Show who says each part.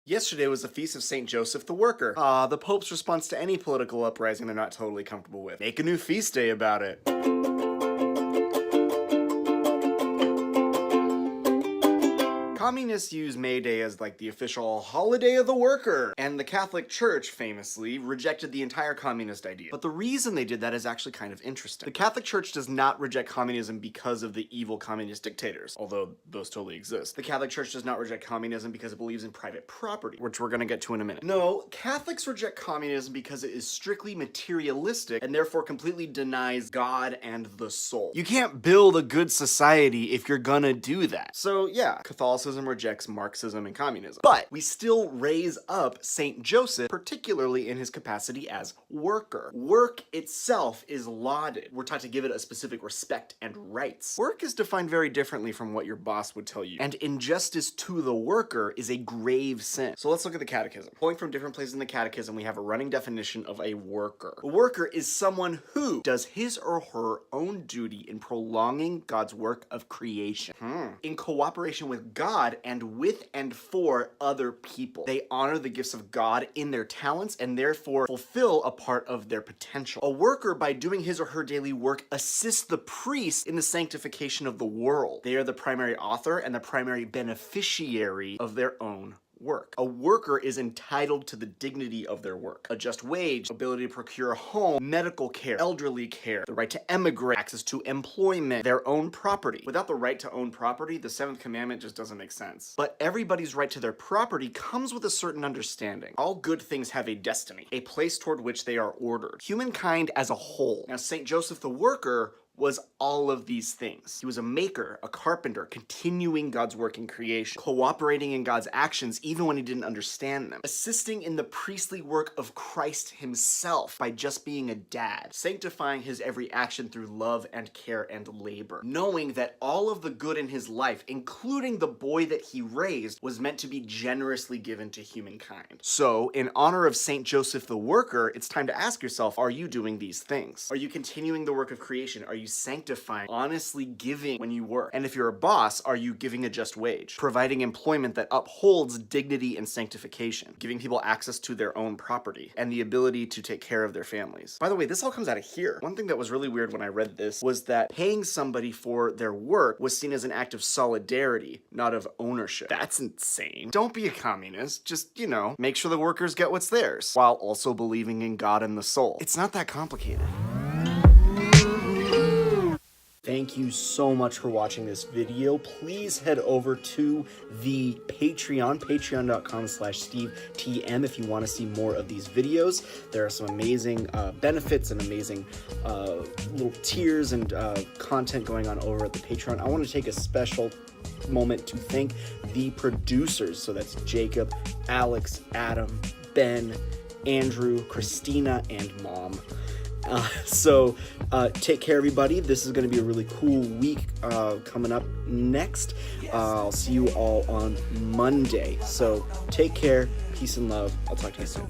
Speaker 1: Yesterday was the feast of St. Joseph the Worker. The Pope's response to any political uprising they're not totally comfortable with. Make a new feast day about it. Communists use May Day as like the official holiday of the worker, and the Catholic Church famously rejected the entire communist idea. But the reason they did that is actually kind of interesting. The Catholic Church does not reject communism because of the evil communist dictators, although those totally exist. The Catholic Church does not reject communism because it believes in private property, which we're gonna get to in a minute. No, Catholics reject communism because it is strictly materialistic and therefore completely denies God and the soul. You can't build a good society if you're gonna do that. So yeah, Catholicism rejects Marxism and communism. But we still raise up St. Joseph, particularly in his capacity as worker. Work itself is lauded. We're taught to give it a specific respect and rights. Work is defined very differently from what your boss would tell you, and injustice to the worker is a grave sin. So let's look at the catechism. Pulling from different places in the catechism, we have a running definition of a worker. A worker is someone who does his or her own duty in prolonging God's work of creation, in cooperation with God and with and for other people. They honor the gifts of God in their talents and therefore fulfill a part of their potential. A worker, by doing his or her daily work, assists the priest in the sanctification of the world. They are the primary author and the primary beneficiary of their own work. A worker is entitled to the dignity of their work. A just wage, ability to procure a home, medical care, elderly care, the right to emigrate, access to employment, their own property. Without the right to own property, the seventh commandment just doesn't make sense. But everybody's right to their property comes with a certain understanding. All good things have a destiny, a place toward which they are ordered. Humankind as a whole. Now, St. Joseph the Worker was all of these things. He was a maker, a carpenter, continuing God's work in creation, cooperating in God's actions even when he didn't understand them, assisting in the priestly work of Christ himself by just being a dad, sanctifying his every action through love and care and labor, knowing that all of the good in his life, including the boy that he raised, was meant to be generously given to humankind. So, in honor of St. Joseph the Worker, it's time to ask yourself, are you doing these things? Are you continuing the work of creation? Are you sanctifying, honestly giving when you work? And if you're a boss, are you giving a just wage? Providing employment that upholds dignity and sanctification, giving people access to their own property and the ability to take care of their families. By the way, this all comes out of here. One thing that was really weird when I read this was that paying somebody for their work was seen as an act of solidarity, not of ownership. That's insane. Don't be a communist. Just, make sure the workers get what's theirs, while also believing in God and the soul. It's not that complicated. Thank you so much for watching this video. Please head over to the Patreon, patreon.com/SteveTM, if you want to see more of these videos. There are some amazing benefits and amazing little tiers and content going on over at the Patreon. I want to take a special moment to thank the producers. So that's Jacob, Alex, Adam, Ben, Andrew, Christina, and Mom. Take care, everybody. This is going to be a really cool week coming up next. I'll see you all on Monday. So take care, peace and love. I'll talk to you soon.